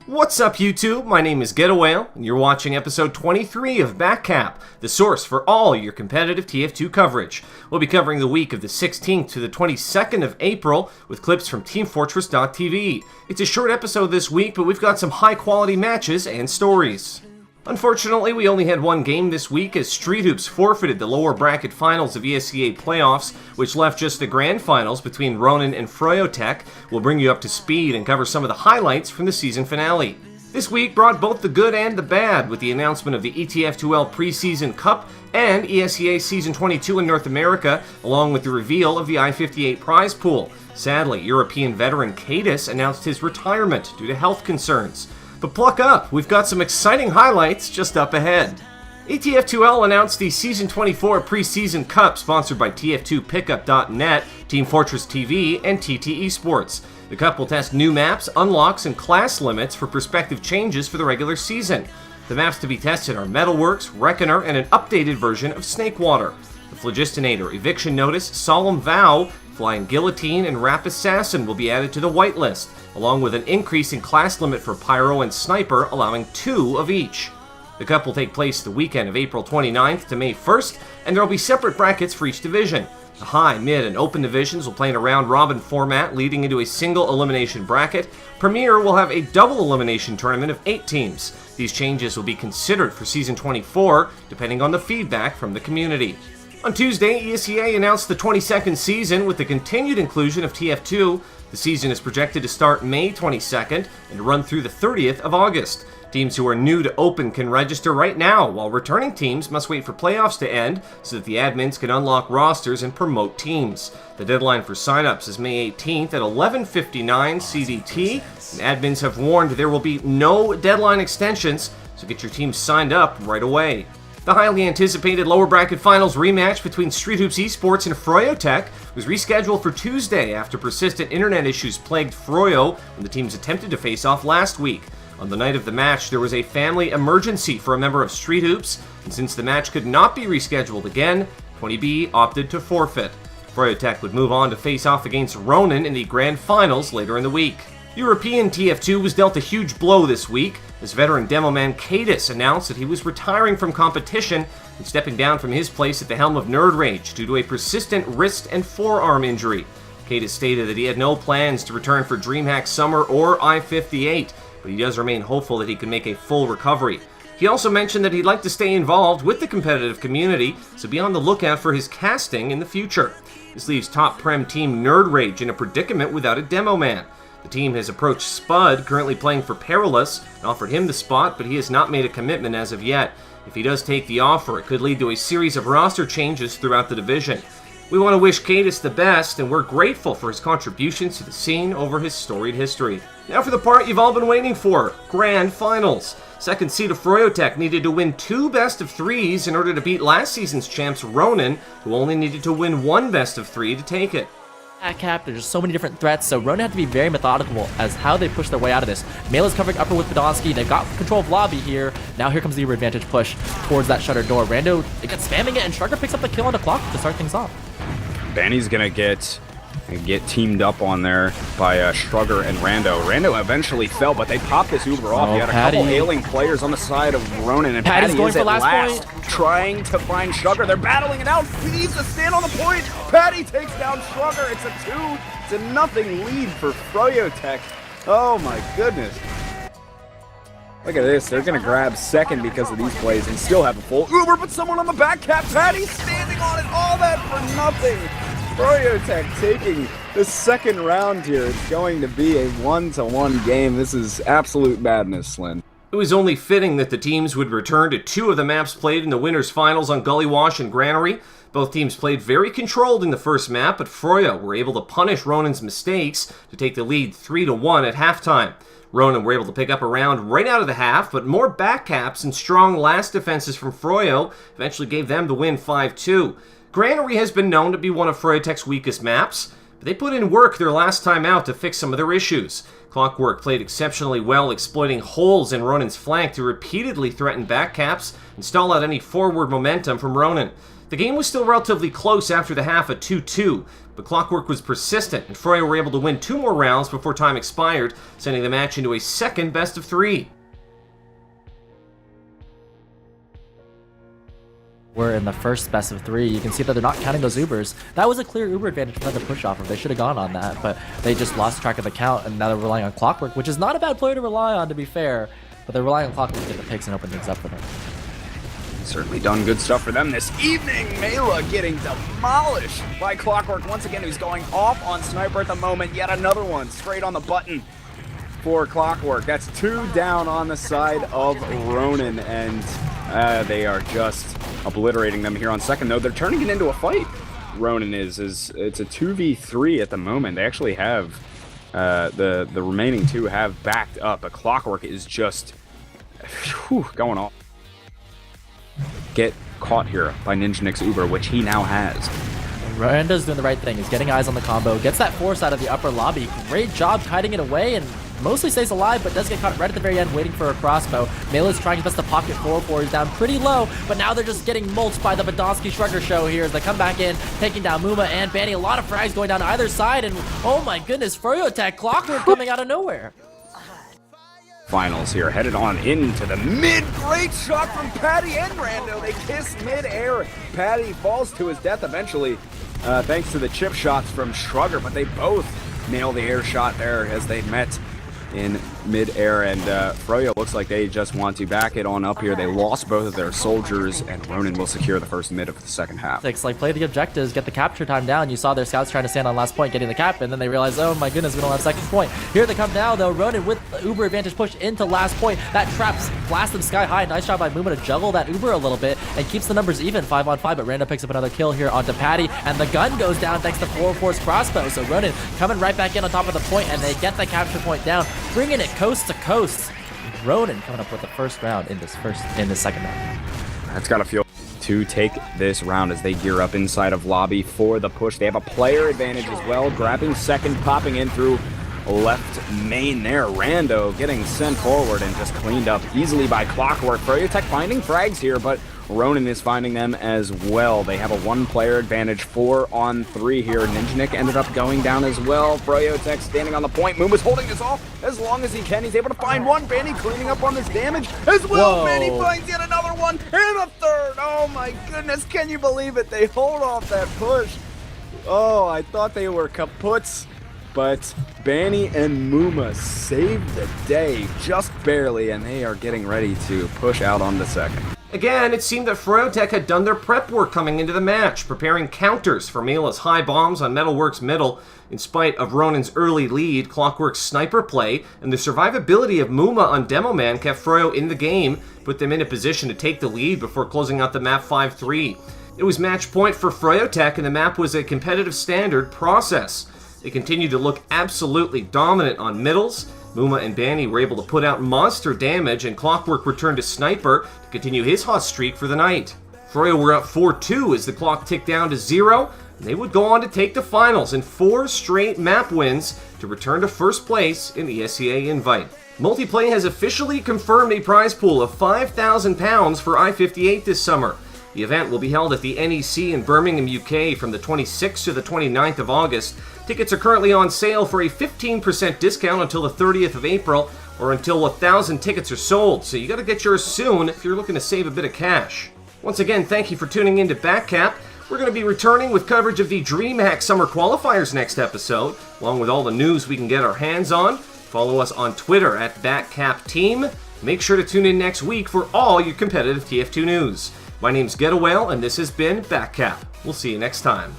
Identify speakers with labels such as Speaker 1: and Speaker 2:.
Speaker 1: What's up YouTube? My name is Getawhale, and you're watching episode 23 of Backcap, the source for all your competitive TF2 coverage. We'll be covering the week of the 16th to the 22nd of April with clips from TeamFortress.tv. It's a short episode this week, but we've got some high-quality matches and stories. Unfortunately, we only had one game this week as Street Hoops forfeited the lower bracket finals of ESEA playoffs, which left just the grand finals between RONIN and froyotech. We'll bring you up to speed and cover some of the highlights from the season finale. This week brought both the good and the bad with the announcement of the ETF2L Preseason Cup and ESEA Season 22 in North America, along with the reveal of the I-58 prize pool. Sadly, European veteran Cadis announced his retirement due to health concerns. But pluck up, we've got some exciting highlights just up ahead. ETF2L announced the Season 24 Preseason Cup sponsored by TF2Pickup.net, Team Fortress TV, and TT Esports. The Cup will test new maps, unlocks, and class limits for prospective changes for the regular season. The maps to be tested are Metalworks, Reckoner, and an updated version of Snakewater. The Phlogistinator, Eviction Notice, Solemn Vow, Flying Guillotine, and Rap Assassin will be added to the whitelist, along with an increase in class limit for Pyro and Sniper, allowing 2 of each. The Cup will take place the weekend of April 29th to May 1st, and there will be separate brackets for each division. The high, mid, and open divisions will play in a round-robin format leading into a single elimination bracket. Premier will have a double elimination tournament of 8 teams. These changes will be considered for Season 24, depending on the feedback from the community. On Tuesday, ESEA announced the 22nd season with the continued inclusion of TF2. The season is projected to start May 22nd and run through the 30th of August. Teams who are new to Open can register right now, while returning teams must wait for playoffs to end so that the admins can unlock rosters and promote teams. The deadline for signups is May 18th at 11:59 CDT, and admins have warned there will be no deadline extensions, so get your team signed up right away. The highly anticipated lower bracket finals rematch between Street Hoops Esports and froyotech was rescheduled for Tuesday after persistent internet issues plagued Froyo when the teams attempted to face off last week. On the night of the match, there was a family emergency for a member of Street Hoops, and since the match could not be rescheduled again, 20B opted to forfeit. Froyotech would move on to face off against RONIN in the grand finals later in the week. European TF2 was dealt a huge blow this week as veteran demoman Cadis announced that he was retiring from competition and stepping down from his place at the helm of nerdRage due to a persistent wrist and forearm injury. Cadis stated that he had no plans to return for DreamHack Summer or I-58, but he does remain hopeful that he can make a full recovery. He also mentioned that he'd like to stay involved with the competitive community, so be on the lookout for his casting in the future. This leaves top Prem team nerdRage in a predicament without a demoman. The team has approached Spud, currently playing for Perilous, and offered him the spot, but he has not made a commitment as of yet. If he does take the offer, it could lead to a series of roster changes throughout the division. We want to wish Cadis the best, and we're grateful for his contributions to the scene over his storied history. Now for the part you've all been waiting for, Grand Finals. Second seed of froyotech needed to win 2 best-of-3s in order to beat last season's champs RONIN, who only needed to win 1 best-of-3 to take it.
Speaker 2: Backcap, there's just so many different threats, so RONIN had to be very methodical as how they push their way out of this. Melee's covering upper with Podolsky, they've got control of lobby here. Now here comes the advantage push towards that shutter door. Rando gets spamming it, and Shrugger picks up the kill on the clock to start things off.
Speaker 3: Benny's gonna get teamed up on there by Shrugger and Rando. Rando eventually fell, but they popped this Uber off. You had a couple ailing players on the side of RONIN, and Patty's going for last point, trying to find Shrugger. They're battling it out. He needs to stand on the point. Patty takes down Shrugger. It's a 2-0 lead for froyotech. Oh my goodness. Look at this. They're going to grab second because of these plays and still have a full Uber, but someone on the Backcap. Patty standing on it. All that for nothing. froyotech taking the second round here. It's going to be a 1-1 game. This is absolute madness, Lynn.
Speaker 1: It was only fitting that the teams would return to 2 of the maps played in the winners' finals on Gullywash and Granary. Both teams played very controlled in the first map, but Froyo were able to punish RONIN's mistakes to take the lead 3-1 at halftime. RONIN were able to pick up a round right out of the half, but more backcaps and strong last defenses from Froyo eventually gave them the win 5-2. Granary has been known to be one of froyotech's weakest maps, but they put in work their last time out to fix some of their issues. Clockwork played exceptionally well, exploiting holes in RONIN's flank to repeatedly threaten backcaps and stall out any forward momentum from RONIN. The game was still relatively close after the half at 2-2, but Clockwork was persistent, and Froyo were able to win 2 more rounds before time expired, sending the match into a second best of 3.
Speaker 2: We're in the first best of 3. You can see that they're not counting those Ubers. That was a clear Uber advantage for them to push off of. They should have gone on that, but they just lost track of the count, and now they're relying on Clockwork, which is not a bad player to rely on, to be fair, but they're relying on Clockwork to get the picks and open things up for them.
Speaker 3: Certainly done good stuff for them this evening. Mela getting demolished by Clockwork once again, who's going off on Sniper at the moment. Yet another one straight on the button for Clockwork. That's 2 down on the side of Ronin, and they are just obliterating them here on second, though. They're turning it into a fight. Ronin is it's a 2v3 at the moment. They actually have the remaining 2 have backed up, but Clockwork is just going off. Get caught here by nerdRage's Uber, which he now has.
Speaker 2: Rando's doing the right thing. He's getting eyes on the combo. Gets that force out of the upper lobby. Great job hiding it away, and mostly stays alive, but does get caught right at the very end waiting for a crossbow. Mela's trying his best to pocket 4-4. He's down pretty low, but now they're just getting mulched by the Badonsky Shrugger show here as they come back in, taking down Muma and Banny. A lot of frags going down either side, and oh my goodness, froyotech, Clockwork coming out of nowhere.
Speaker 3: Finals here, headed on into the mid. Great shot from Patty and Rando. They kiss mid-air. Patty falls to his death eventually, thanks to the chip shots from Shrugger, but they both nail the air shot there as they met in mid-air, and Froyo looks like they just want to back it on up here. They lost both of their soldiers, and Ronin will secure the first mid of the second half.
Speaker 2: It's like, play the objectives, get the capture time down. You saw their scouts trying to stand on last point, getting the cap, and then they realize, oh my goodness, we don't have second point. Here they come now, though. Ronin with the Uber advantage push into last point. That traps blast them sky high. Nice job by Muma to juggle that Uber a little bit and keeps the numbers even, 5-on-5, but Rando picks up another kill here onto Patty, and the gun goes down thanks to 4-4's crossbow. So Ronin coming right back in on top of the point, and they get the capture point down, bringing it coast to coast. Ronin coming up with the first round in this second round.
Speaker 3: That's got to feel to take this round as they gear up inside of lobby for the push. They have a player advantage as well, grabbing second, popping in through left main there. Rando getting sent forward and just cleaned up easily by Clockwork. froyotech finding frags here, but Ronin is finding them as well. They have a 1-player advantage, 4-on-3 here. nerdRage ended up going down as well. froyotech standing on the point. Muma's holding this off as long as he can. He's able to find one. Banny cleaning up on this damage as well. Banny finds yet another one and a third. Oh my goodness, can you believe it? They hold off that push. Oh, I thought they were kaputs, but Banny and Muma saved the day just barely, and they are getting ready to push out on the second.
Speaker 1: Again, it seemed that froyotech had done their prep work coming into the match, preparing counters for Mela's high bombs on Metalworks middle. In spite of Ronin's early lead, Clockwork's sniper play and the survivability of Muma on Demoman kept Froyo in the game, put them in a position to take the lead before closing out the map 5-3. It was match point for froyotech, and the map was a competitive standard process. They continued to look absolutely dominant on middles. Muma and Banny were able to put out monster damage, and Clockwork returned to Sniper to continue his hot streak for the night. Froyo were up 4-2 as the clock ticked down to 0, and they would go on to take the finals in 4 straight map wins to return to first place in the ESEA Invite. Multiplay has officially confirmed a prize pool of £5,000 for I-58 this summer. The event will be held at the NEC in Birmingham, UK from the 26th to the 29th of August. Tickets are currently on sale for a 15% discount until the 30th of April, or until 1,000 tickets are sold, so you gotta get yours soon if you're looking to save a bit of cash. Once again, thank you for tuning in to Backcap. We're going to be returning with coverage of the DreamHack Summer Qualifiers next episode, along with all the news we can get our hands on. Follow us on Twitter at BackcapTeam. Make sure to tune in next week for all your competitive TF2 news. My name's Getawale, and this has been Backcap. We'll see you next time.